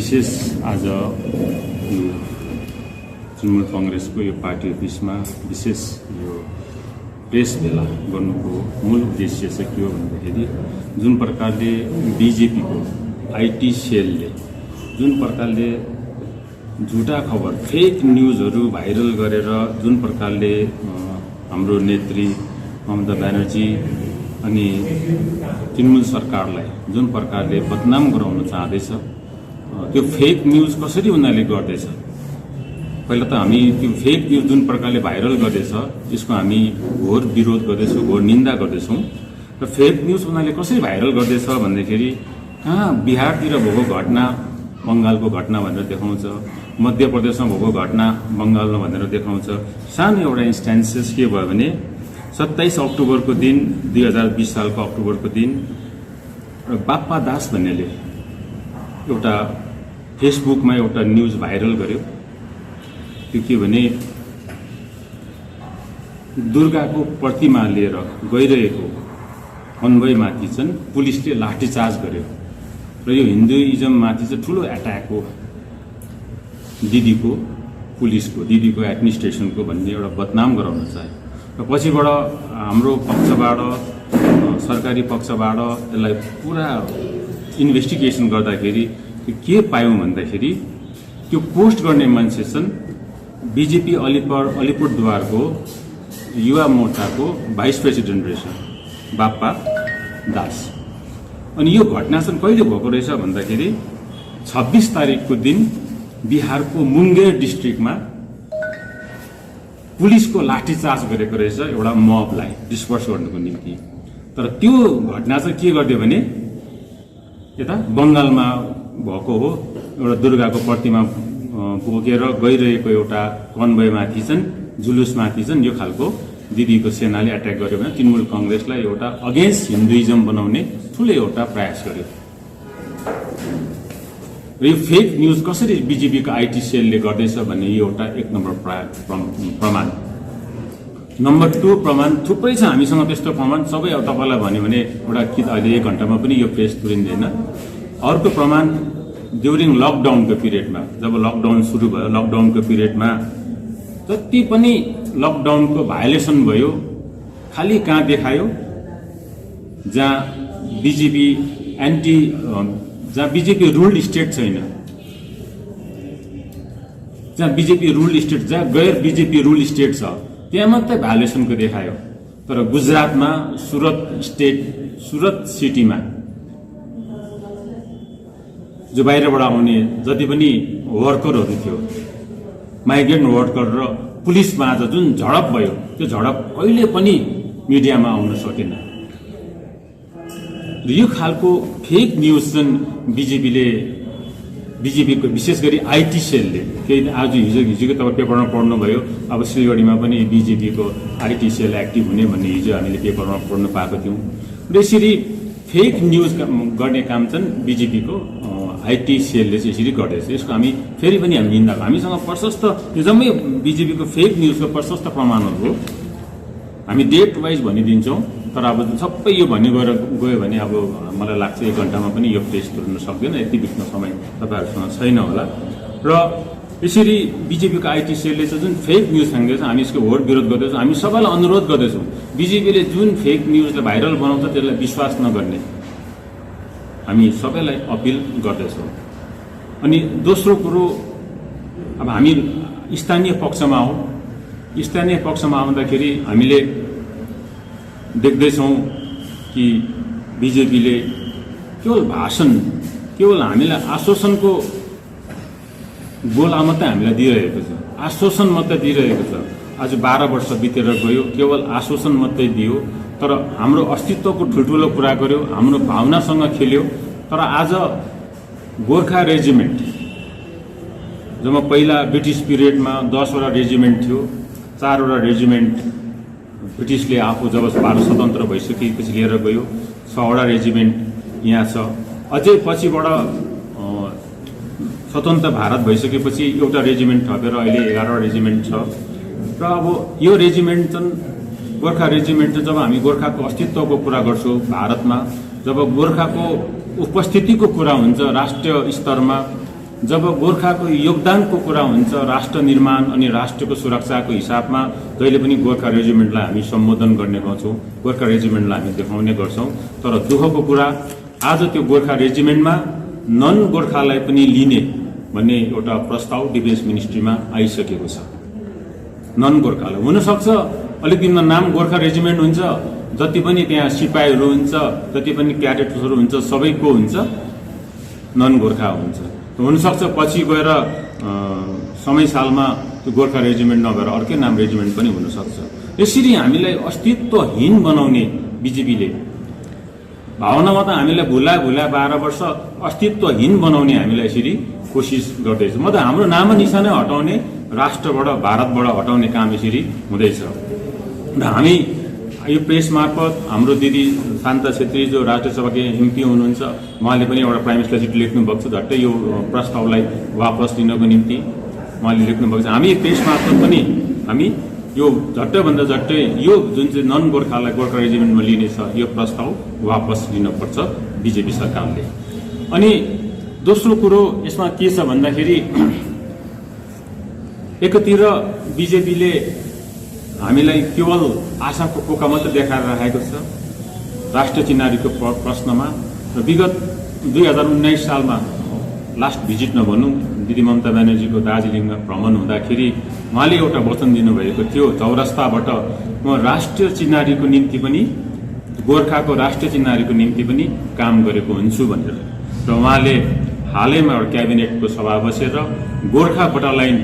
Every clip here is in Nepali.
विशेष आज यो तृणमूल कांग्रेसको यो पार्टी अफिसमा विशेष यो प्रेस भेला गर्नुको मूल उद्देश्य चाहिँ के हो भन्दाखेरि जुन प्रकारले बीजेपीको आईटी सेलले जुन प्रकारले झुटा खबर फेक न्यूजहरू भाइरल गरेर जुन प्रकारले हाम्रो नेत्री ममता ब्यानर्जी अनि तृणमूल सरकारलाई जुन प्रकारले बदनाम गराउन चाहदैछ त्यो फेक न्यूज कसरी उनीहरूले गर्दैछ। पहिला त हामी त्यो फेक न्यूज जुन प्रकारले भाइरल गर्दैछ यसको हामी घोर विरोध गर्दैछौँ, घोर निन्दा गर्दैछौँ। र फेक न्यूज उनीहरूले कसरी भाइरल गर्दैछ भन्दाखेरि कहाँ बिहारतिर भएको घटना बंगालको घटना भनेर देखाउँछ, मध्य प्रदेशमा भएको घटना बंगालमा भनेर देखाउँछ। सानो एउटा इन्स्टान्सेस के भयो भने 27 अक्टोबरको दिन 2020 सालको अक्टोबरको दिन बाप्पा दास भन्नेले एउटा फेसबुकमा एउटा न्यूज भाइरल गर्यो। त्यो के भने दुर्गाको प्रतिमा लिएर गइरहेको कन्भोयमाथि चाहिँ पुलिसले लाठीचार्ज गर्यो र यो हिन्दुइजममाथि चाहिँ ठूलो एट्याक हो, दिदीको पुलिसको दिदीको एडमिनिस्ट्रेसनको भन्ने एउटा बदनाम गराउन चाह्यो। र पछिबाट हाम्रो पक्षबाट सरकारी पक्षबाट यसलाई पुरा इन्भेस्टिगेसन गर्दाखेरि के पायौं भन्दाखेरि त्यो पोस्ट गर्ने मान्छे चाहिँ बीजेपी अलिपुरद्वारको युवा मोर्चाको भाइस प्रेसिडेन्ट रहेछ बाप्पा दास। अनि यो घटना चाहिँ कहिले भएको रहेछ भन्दाखेरि 26 तारिकको दिन बिहारको मुंगेर डिस्ट्रिक्टमा पुलिसको लाठीचार्ज गरेको रहेछ एउटा मबलाई डिस्पर्स गर्नुको निम्ति। तर त्यो घटना चाहिँ के गर्दियो भने यता बंगालमा भएको हो, एउटा दुर्गाको प्रतिमा बोकेर गइरहेको एउटा कन्भोयमाथि चाहिँ जुलुसमाथि चाहिँ यो खालको दिदीको सेनाले एट्याक गर्यो भने तृणमूल कांग्रेसलाई एउटा अगेन्स्ट हिन्दुइजम बनाउने ठूलो एउटा प्रयास गर्यो। र यो फेक न्यूज कसरी बीजेपीको आईटी सेलले गर्दैछ भन्ने यो एउटा एक नम्बर प्रमाण। नम्बर 2 प्रमाण थुप्रै छ हामीसँग त्यस्तो प्रमाण, सबै अब तपाईलाई भन्यो भने एउटा कि अहिले 1 घण्टामा पनि यो प्रेस तुरिँदैन। अर्को प्रमाण ड्युरिङ लकडाउनको पिरियडमा जब लकडाउन सुरु भयो, लकडाउनको पिरियडमा जति पनि लकडाउनको भायोलेसन भयो खाली कहाँ देखायो जहाँ बीजेपी जहाँ बीजेपी रूल्ड स्टेट छैन, जहाँ बीजेपी रूल्ड स्टेट जहाँ गैर बीजेपी रूल्ड स्टेट छ त्यहाँ मात्रै भायोलेसनको देखायो। तर गुजरातमा सुरत सिटीमा जो बाहिरबाट आउने जति पनि वर्करहरू थियो, माइग्रेन्ट वर्कर र पुलिसमा जुन झडप भयो त्यो झडप कहिले पनि मिडियामा आउन सकेन। र यो खालको फेक न्यूज चाहिँ बीजेपीको विशेष गरी आईटी सेलले केही आज हिजोको तपाईँ पेपरमा पढ्नुभयो, अब सिलगढीमा पनि बीजेपीको आईटी सेल एक्टिभ हुने भन्ने हिजो हामीले पेपरमा पढ्नु पाएको थियौँ। र यसरी फेक न्यूज गर्ने काम चाहिँ बीजेपीको आईटी सेलले चाहिँ यसरी गर्दैछ। यसको हामी फेरि पनि हामी निन्दा, हामीसँग प्रशस्त यो जम्मै बीजेपीको फेक न्यूजको प्रशस्त प्रमाणहरू हो। हामी डेट वाइज भनिदिन्छौँ, तर अब सबै यो भन्ने गयो भने अब मलाई लाग्छ 1 घण्टामा पनि यो प्रेस तुर्न सक्दैन, यति बित्न समय तपाईँहरूसँग छैन होला। र यसरी बीजेपीको आईटी सेलले चाहिँ जुन फेक न्यूज फ्याँक्दैछ हामी यसको घोर विरोध गर्दैछौँ। हामी सबैलाई अनुरोध गर्दैछौँ बीजेपीले जुन फेक न्यूजलाई भाइरल बनाउँछ त्यसलाई विश्वास नगर्ने हामी सबैलाई अपिल गर्दैछौँ। अनि दोस्रो कुरो, अब हामी स्थानीय पक्षमा हौँ। स्थानीय पक्षमा आउँदाखेरि हामीले देख्दैछौँ कि बीजेपीले केवल हामीलाई आश्वासनको गोला मात्रै हामीलाई दिइरहेको छ, आश्वासन मात्रै दिइरहेको छ। आज 12 वर्ष बितेर गयो, केवल आश्वासन मात्रै दियो, तर हाम्रो अस्तित्वको ठुल्ठुलो कुरा गर्यो, हाम्रो भावनासँग खेल्यो। तर आज गोर्खा रेजिमेन्ट जब पहिला ब्रिटिस पिरियडमा 10वटा रेजिमेन्ट थियो, 4वटा रेजिमेन्ट ब्रिटिसले आफू जब भारत स्वतन्त्र भइसकेपछि लिएर गयो, 6वटा रेजिमेन्ट यहाँ छ। अझै पछिबाट स्वतन्त्र भारत भइसकेपछि एउटा रेजिमेन्ट थपेर अहिले 11वटा रेजिमेन्ट छ। र अब यो रेजिमेन्ट चाहिँ गोर्खा रेजिमेन्ट जब हामी गोर्खाको अस्तित्वको कुरा गर्छौँ भारतमा, जब गोर्खाको उपस्थितिको कुरा हुन्छ राष्ट्रिय स्तरमा, जब गोर्खाको योगदानको कुरा हुन्छ राष्ट्र निर्माण अनि राष्ट्रको सुरक्षाको हिसाबमा जहिले पनि गोर्खा रेजिमेन्टलाई हामी सम्बोधन गर्ने गर्छौँ, गोर्खा रेजिमेन्टलाई हामी देखाउने गर्छौँ। तर दुःखको कुरा आज त्यो गोर्खा रेजिमेन्टमा नन गोर्खालाई पनि लिने भन्ने एउटा प्रस्ताव डिफेन्स मिनिस्ट्रीमा आइसकेको छ। नन गोर्खालाई हुनसक्छ अलिक दिनमा नाम गोर्खा रेजिमेन्ट हुन्छ, जति पनि त्यहाँ सिपाहीहरू हुन्छ, जति पनि क्याडेट्सहरू हुन्छ, सबैको हुन्छ नन गोर्खा हुन्छ। हुनसक्छ पछि गएर समय सालमा त्यो गोर्खा रेजिमेन्ट नभएर अर्कै नाम रेजिमेन्ट पनि हुनसक्छ। यसरी हामीलाई अस्तित्वहीन बनाउने बिजेपीले भावनामा त हामीलाई भुला 12 वर्ष अस्तित्वहीन बनाउने हामीलाई यसरी कोसिस गर्दैछ। म त हाम्रो नाम निशानै हटाउने, राष्ट्रबाट भारतबाट हटाउने काम यसरी हुँदैछ। र हामी यो प्रेस मार्फत हाम्रो दिदी शान्ता छेत्री जो राज्यसभाको एमपी हुनुहुन्छ, उहाँले पनि एउटा प्राइम मिनिस्टरलाई चिठी लेख्नु भएको छ झट्टै यो प्रस्तावलाई वापस लिनको निम्ति उहाँले लेख्नु भएको छ। हामी प्रेस मार्फत पनि हामी यो झट्टैभन्दा झट्टै यो जुन चाहिँ नन गोर्खालाई गोर्खा रेजिमेन्टमा लिने छ यो प्रस्ताव वापस लिनुपर्छ बिजेपी सरकारले। अनि दोस्रो कुरो यसमा के छ भन्दाखेरि एकतिर बिजेपीले हामीलाई केवल आशाको पोका मात्र देखाएर राखेको छ राष्ट्रिय चिनारीको प्रश्नमा। र विगत 2019 सालमा लास्ट भिजिटमा भनौँ दिदी ममता ब्यानर्जीको दार्जिलिङमा भ्रमण हुँदाखेरि उहाँले एउटा वचन दिनुभएको थियो, चौरस्ताबाट म राष्ट्रिय चिनारीको निम्ति पनि गोर्खाको राष्ट्रिय चिनारीको निम्ति पनि काम गरेको हुन्छु भनेर। र उहाँले हालैमा एउटा क्याबिनेटको सभा बसेर गोर्खा बटालाइन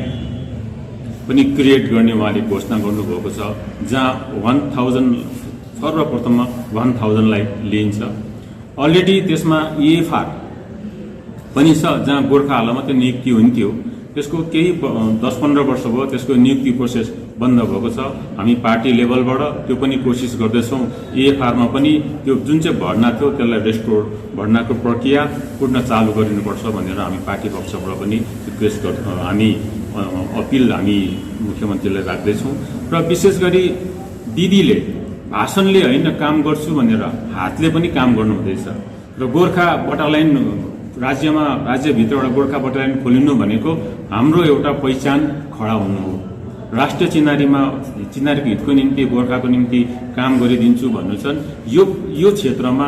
पनि क्रिएट गर्ने उहाँले घोषणा गर्नुभएको छ, जहाँ 1000 सर्वप्रथममा 1000लाई लिइन्छ। अलरेडी त्यसमा EFR पनि छ जहाँ गोर्खाहरूलाई मात्रै नियुक्ति हुन्थ्यो, त्यसको केही 10-15 वर्ष भयो त्यसको नियुक्ति प्रोसेस बन्द भएको छ। हामी पार्टी लेभलबाट त्यो पनि कोसिस गर्दैछौँ EFRमा पनि त्यो जुन चाहिँ भर्ना थियो त्यसलाई रेस्टोर भर्नाको प्रक्रिया पुनः चालु गरिनुपर्छ भनेर हामी पार्टी पक्षबाट पनि रिक्वेस्ट हामी अपिल हामी मुख्यमन्त्रीलाई राख्दैछौँ। र विशेष गरी दिदीले भाषणले होइन काम गर्छु भनेर हातले पनि काम गर्नु हुँदैछ। र गोर्खा बटालाइन राज्यभित्र एउटा गोर्खा बटालियन खोलिनु भनेको हाम्रो एउटा पहिचान खडा हुनु हो। राष्ट्रिय चिनारीको हितको निम्ति गोर्खाको निम्ति काम गरिदिन्छु भन्नु छन्, यो क्षेत्रमा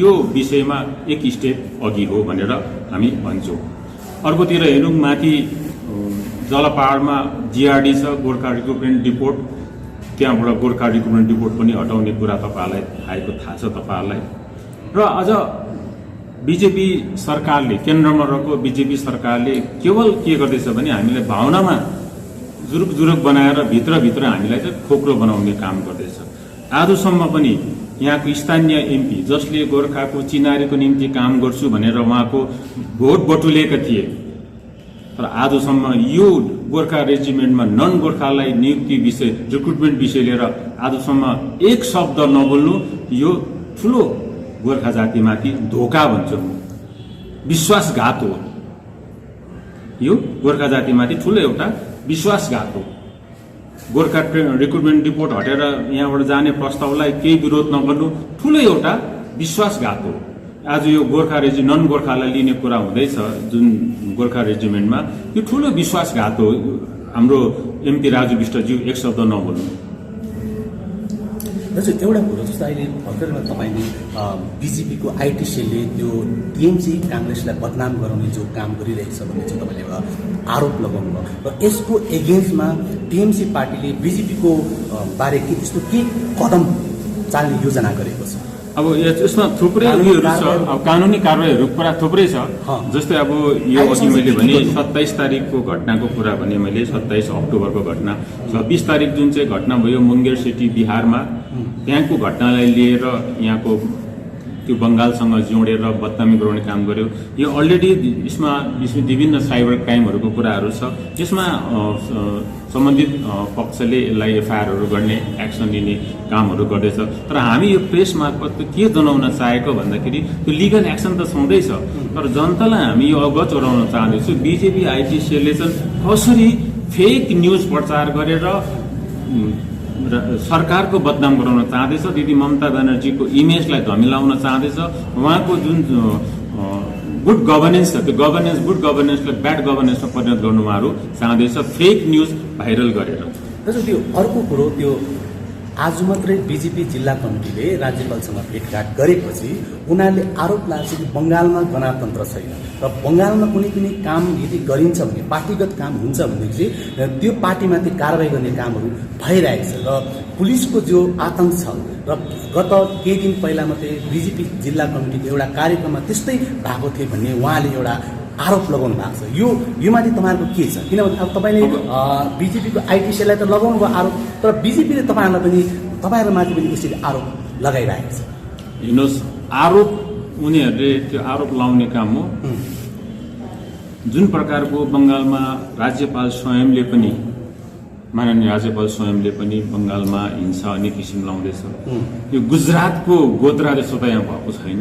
यो विषयमा एक स्टेप अघि हो भनेर हामी भन्छौँ। अर्कोतिर हेरौँ माथि जलपहाडमा GRD छ गोर्खा रिक्रुटमेन्ट डिपोट, त्यहाँबाट गोर्खा रिक्रुटमेन्ट डिपोट पनि हटाउने कुरा तपाईँहरूलाई थाहा छ तपाईँहरूलाई। र अझ बिजेपी सरकारले केन्द्रमा रहेको बिजेपी सरकारले केवल के गर्दैछ भने हामीलाई भावनामा जुरुक बनाएर भित्रभित्र हामीलाई चाहिँ खोक्रो बनाउने काम गर्दैछ। आजसम्म पनि यहाँको स्थानीय MP जसले गोर्खाको चिनारीको निम्ति काम गर्छु भनेर उहाँको भोट बटुलेका थिए, तर आजसम्म यो गोर्खा रेजिमेन्टमा नन गोर्खालाई नियुक्ति विषय रिक्रुटमेन्ट विषय लिएर आजसम्म एक शब्द नबोल्नु यो ठुलो गोर्खा जातिमाथि धोका भन्छ, विश्वासघात हो। यो गोर्खा जातिमाथि ठुलो एउटा विश्वासघात हो। गोर्खा रिक्रुटमेन्ट रिपोर्ट हटेर यहाँबाट जाने प्रस्तावलाई केही विरोध नगर्नु ठुलो एउटा विश्वासघात हो। आज यो गोर्खा नन गोर्खालाई लिने कुरा हुँदैछ जुन गोर्खा रेजिमेन्टमा, यो ठुलो विश्वासघात हो। हाम्रो MP राजु विष्टज्यू एक शब्द नबोल्नु। दाजु एउटा कुरो जस्तो अहिले भर्खरमा तपाईँले बिजेपीको IT सेलले त्यो TMC काङ्ग्रेसलाई बदनाम गराउने जो काम गरिरहेको छ भन्ने चाहिँ तपाईँले आरोप लगाउनु भयो, र यसको एगेन्स्टमा TMC पार्टीले बिजेपीको बारे के त्यस्तो के कदम चाल्ने योजना गरेको छ? अब यसमा थुप्रै उयोहरू छ, अब कानुनी कारवाहीहरू कुरा थुप्रै छ। जस्तै अब यो अघि मैले भने 27 तारिकको घटनाको कुरा भने मैले 27 अक्टोबरको घटना, 26 तारिक जुन चाहिँ घटना भयो मुङ्गेर सिटी बिहारमा, त्यहाँको घटनालाई लिएर यहाँको त्यो बङ्गालसँग जोडेर बदनामी गराउने काम गर्यो। यो अलरेडी यसमा विभिन्न साइबर क्राइमहरूको कुराहरू छ, यसमा सम्बन्धित पक्षले यसलाई FIRहरू गर्ने एक्सन लिने कामहरू गर्दैछ। तर हामी यो प्रेस मार्फत के जनाउन चाहेको भन्दाखेरि त्यो लिगल एक्सन त छँदैछ, तर जनतालाई हामी यो अवगत गराउन चाहँदैछौँ बिजेपी IT सेलले चाहिँ कसरी फेक न्युज प्रचार गरेर सरकारको बदनाम गराउन चाहँदैछ, दिदी ममता ब्यानर्जीको इमेजलाई धमिलाउन चाहँदैछ, उहाँको जुन गुड गभर्नेन्स छ, त्यो गुड गभर्नेन्सलाई ब्याड गभर्नेन्समा परिणत गर्नु उहाँहरू चाहँदैछ, फेक न्युज भाइरल गरेर। दाजु त्यो अर्को कुरो, त्यो आज मात्रै बिजेपी जिल्ला कमिटीले राज्यपालसँग भेटघाट गरेपछि उनीहरूले आरोप लाग्छ कि बङ्गालमा गणतन्त्र छैन र बङ्गालमा कुनै पनि काम यदि गरिन्छ भने, पार्टीगत काम हुन्छ भनेपछि त्यो पार्टीमाथि कारवाही गर्ने कामहरू भइरहेको छ र पुलिसको जो आतंक छ र गत केही दिन पहिला मात्रै बिजेपी जिल्ला कमिटीको एउटा कार्यक्रममा त्यस्तै भएको थियो भन्ने उहाँले एउटा आरोप लगाउनु भएको छ। यो माथि तपाईँहरूको के छ? किनभने अब तपाईँले बिजेपीको आइटी सेललाई त लगाउनु भयो आरोप, तर बिजेपीले तपाईँहरूमाथि पनि यसरी आरोप लगाइरहेको छ। हेर्नुहोस्, आरोप उनीहरूले त्यो आरोप लाउने काम हो। जुन प्रकारको बङ्गालमा राज्यपाल स्वयंले पनि, माननीय राज्यपाल स्वयंले पनि बङ्गालमा हिंसा अनेक किसिम लाउँदैछ, यो गुजरातको गोत्रा जस्तो त यहाँ भएको छैन।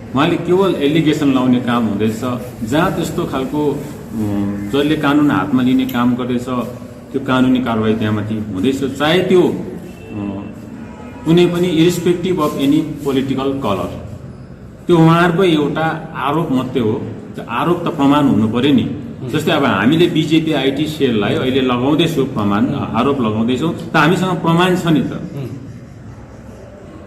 उहाँले केवल एलिगेसन लाउने काम हुँदैछ। जहाँ त्यस्तो खालको जसले कानुन हातमा लिने काम गर्दैछ त्यो कानुनी कारवाही त्यहाँमाथि हुँदैछ, चाहे त्यो कुनै पनि इरिस्पेक्टिभ अफ एनी पोलिटिकल कलर। त्यो उहाँहरूको एउटा आरोप मात्रै हो। त्यो आरोप त प्रमाण हुनु पर्यो नि। जस्तै अब हामीले बिजेपी आइटी सेललाई अहिले लगाउँदैछौँ, आरोप लगाउँदैछौँ, त हामीसँग प्रमाण छ नि त।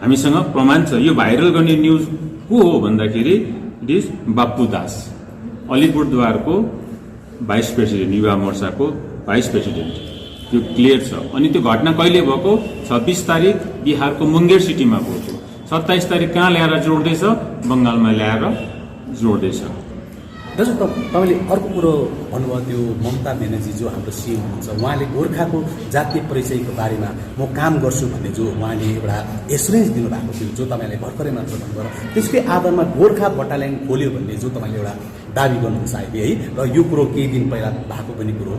हामीसँग प्रमाण छ। यो भाइरल गर्ने न्युज को हो भन्दाखेरि इट इज बाप्पु दास, अलिपुरद्वारको भाइस प्रेसिडेन्ट, युवा मोर्चाको भाइस प्रेसिडेन्ट। त्यो क्लियर छ। अनि त्यो घटना कहिले भएको? 26 तारिक बिहारको मुंगेर सिटीमा भएको। 27 तारिक कहाँ ल्याएर जोड्दैछ? बङ्गालमा ल्याएर जोड्दैछ। दाजु तपाईँले अर्को कुरो भन्नुभयो, त्यो ममता ब्यानर्जी जो हाम्रो सिएम हुनुहुन्छ, उहाँले गोर्खाको जातीय परिचयको बारेमा म काम गर्छु भन्ने जो उहाँले एउटा एसुरेन्स दिनुभएको थियो, जो तपाईँले भर्खरै मात्र भन्नुभयो, त्यसकै आधारमा गोर्खा बटालियन खोल्यो भन्ने जो तपाईँले एउटा दावी गर्नुहुन्छ अहिले है, र यो कुरो केही दिन पहिला भएको पनि कुरो।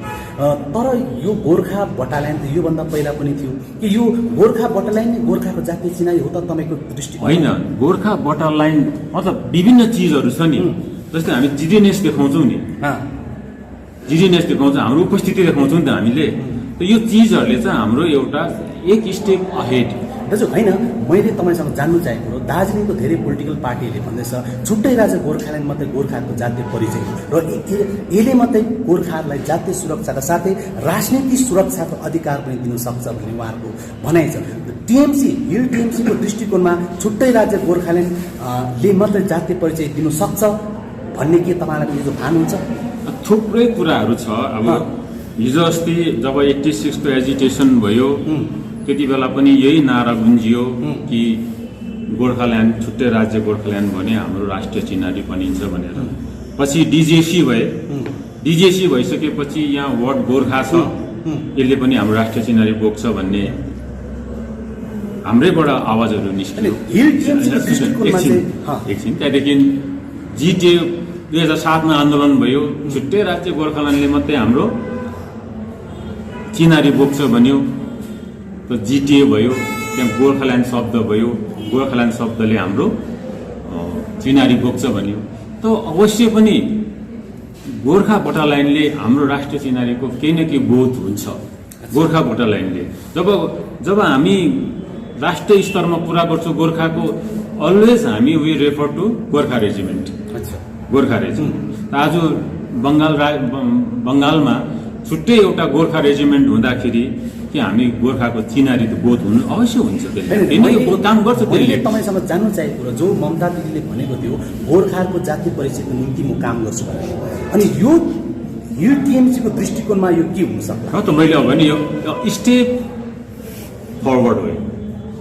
तर यो गोर्खा बटालियन त योभन्दा पहिला पनि थियो कि यो गोर्खा बटालियन नै गोर्खाको जातीय चिनारी हो त तपाईँको दृष्टिकोण? होइन, गोर्खा बटालियन मतलब विभिन्न चिजहरू छ नि। जस्तै हामी जिडिएनएस देखाउँछौँ नि, जिडिएनएस देखाउँछौँ, हाम्रो उपस्थिति देखाउँछौँ नि त हामीले। त यो चिजहरूले चाहिँ हाम्रो एउटा एक स्टेप अहेड। दाजु होइन, मैले तपाईँसँग जान्नु चाहेको कुरो, दार्जिलिङको धेरै पोलिटिकल पार्टीहरूले भन्दैछ छुट्टै राज्य गोर्खाल्यान्ड मात्रै गोर्खाको जातीय परिचय हो र यसले मात्रै गोर्खाहरूलाई जातीय सुरक्षाका साथै राजनीतिक सुरक्षाको अधिकार पनि दिन सक्छ भन्ने उहाँहरूको भनाइ छ। टिएमसी, हिल टिएमसीको दृष्टिकोणमा छुट्टै राज्य गोर्खाल्यान्डले मात्रै जातीय परिचय दिनु सक्छ भन्ने के तपाईँलाई यो भान हुन्छ? थुप्रै कुराहरू छ। अब हिजो अस्ति जब 86 को एजिटेसन भयो, त्यति बेला पनि यही नारा गुन्जियो कि गोर्खाल्यान्ड, छुट्टै राज्य गोर्खाल्यान्ड भने हाम्रो राष्ट्रिय चिनारी बनिन्छ भनेर। पछि डिजेसी भए, डिजेसी भइसकेपछि यहाँ वर्ड गोर्खा छ, यसले पनि हाम्रो राष्ट्रिय चिनारी बोक्छ भन्ने हाम्रैबाट आवाजहरू निस्कियो। एकछिन, त्यहाँदेखि जिटिए 2007 मा आन्दोलन भयो, छुट्टै राज्य गोर्खाल्यान्डले मात्रै हाम्रो चिनारी बोक्छ भन्यो, त जिटिए भयो, त्यहाँ गोर्खाल्यान्ड शब्द भयो, गोर्खाल्यान्ड शब्दले हाम्रो चिनारी बोक्छ भन्यो। त अवश्य पनि गोर्खा बटालियनले हाम्रो राष्ट्रिय चिनारीको केही न केही बोध हुन्छ। गोर्खा बटालियनले जब हामी राष्ट्रिय स्तरमा कुरा गर्छौँ गोर्खाको, अलवेज हामी we refer to Gorkha regiment, Gorkha regiment. आज बङ्गालमा छुट्टै एउटा गोर्खा रेजिमेन्ट हुँदाखेरि कि हामी गोर्खाको चिनारी त बोध हुनु अवश्य हुन्छ। त्यसले काम गर्छ। त्यसले तपाईँसँग जान्नु चाहेको कुरो, जो ममता दिदीले भनेको थियो गोर्खाको जातीय परिचयको निम्ति म काम गर्छु भनेर, अनि यो टिएमसीको दृष्टिकोणमा यो के हुन सक्छ? त मैले अब नि यो स्टेप फरवर्ड हो,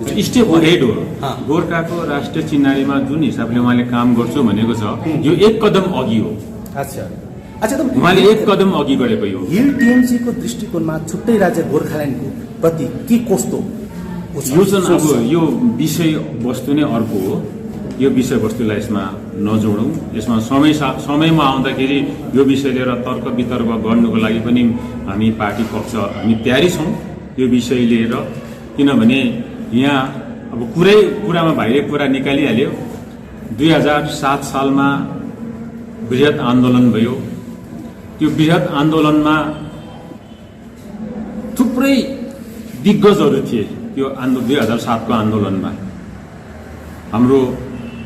स्टेप अहेड हो। गोर्खाको राष्ट्रिय चिनारीमा जुन हिसाबले उहाँले काम गर्छु भनेको छ, यो एक कदम अघि हो। अच्छा, त उहाँले एक कदम अघि गएको हो। हिल टिएमसीको दृष्टिकोणमा छुट्टै राज्य गोर्खाल्यान्डको प्रति के कस्तो यो चाहिँ अब यो विषय वस्तु नै अर्को हो। यो विषयवस्तुलाई यसमा नजोडौँ। यसमा समयमा आउँदाखेरि यो विषय लिएर तर्क वितर्क गर्नुको लागि पनि हामी पार्टी पक्ष हामी तयारी छौँ यो विषय लिएर। किनभने यहाँ अब कुरामा भाइले कुरा निकालिहाल्यो। 2007 सालमा बृहत आन्दोलन भयो। त्यो बृहत आन्दोलनमा थुप्रै दिग्गजहरू थिए। त्यो 2007 को आन्दोलनमा हाम्रो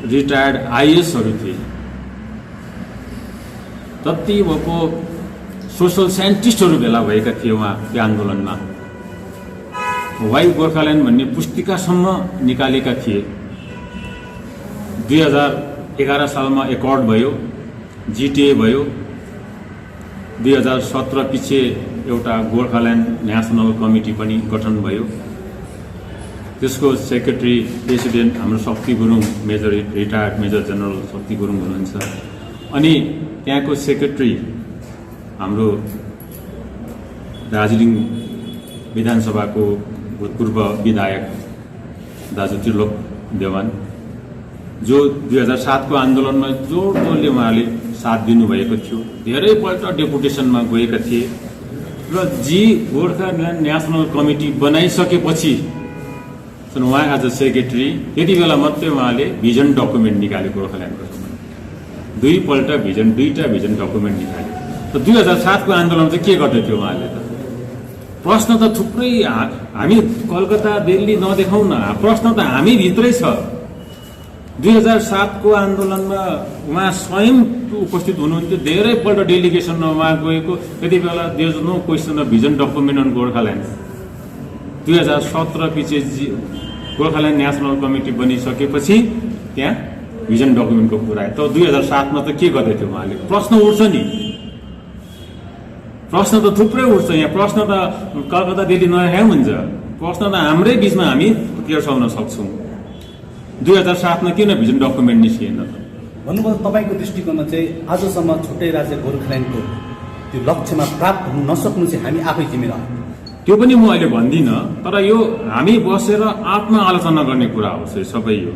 रिटायर्ड आइएएसहरू थिए, जति भएको सोसल साइन्टिस्टहरू भेला भएका थिए उहाँ त्यो आन्दोलनमा। वाइ गोर्खाल्यान्ड भन्ने पुस्तिकासम्म निकालेका थिए। 2011 सालमा एकर्ड भयो, जिटिए भयो। 2017 पछि एउटा गोर्खाल्यान्ड नेसनल कमिटी पनि गठन भयो। त्यसको सेक्रेटरी प्रेसिडेन्ट हाम्रो शक्ति गुरुङ, रिटायर्ड मेजर जनरल शक्ति गुरुङ हुनुहुन्छ। अनि त्यहाँको सेक्रेटरी हाम्रो दार्जिलिङ विधानसभाको भूतपूर्व विधायक दाजु त्रिलोक देवान, जो 2007 को आन्दोलनमा जोडतोडले उहाँले साथ दिनुभएको थियो। धेरैपल्ट डेपुटेसनमा गएका थिए र गोर्खाल्यान्ड नेसनल कमिटी बनाइसकेपछि उहाँ एज अ सेक्रेटरी त्यति बेला मात्रै उहाँले भिजन डकुमेन्ट निकाले गोर्खाल्यान्डको सम्बन्ध। दुईटा भिजन डकुमेन्ट निकाले। त 2007 को आन्दोलन चाहिँ के गर्दै थियो उहाँले? त प्रश्न त थुप्रै, हामी कलकत्ता दिल्ली नदेखाउँ न, प्रश्न त हामी भित्रै छ। 2007 को आन्दोलनमा उहाँ स्वयं उपस्थित हुनुहुन्थ्यो। धेरैपल्ट डेलिगेसनमा उहाँ गएको। त्यति बेला there is no question of vision document on Gorkhaland. 2017 पछि गोर्खाल्यान्ड नेसनल कमिटी बनिसकेपछि त्यहाँ भिजन डकुमेन्टको कुरा आयो। त 2007 मा त के गर्दै थियो उहाँले? प्रश्न उठ्छ नि, प्रश्न त थुप्रै उठ्छ। यहाँ प्रश्न त कलकत्ता दिल्ली नराखेको हुन्छ। प्रश्न त हाम्रै बिचमा हामी तेर्साउन सक्छौँ। 2007 मा किन भिजन डकुमेन्ट निस्किएन त? भन्नुभयो तपाईँको दृष्टिकोणमा चाहिँ आजसम्म छुट्टै राज्य गोर्खाल्यान्डको त्यो लक्ष्यमा प्राप्त हुन नसक्नु चाहिँ हामी आफै जिम्मेवार। त्यो पनि म अहिले भन्दिनँ, तर यो हामी बसेर आत्म आलोचना गर्ने कुरा हो सबै यो।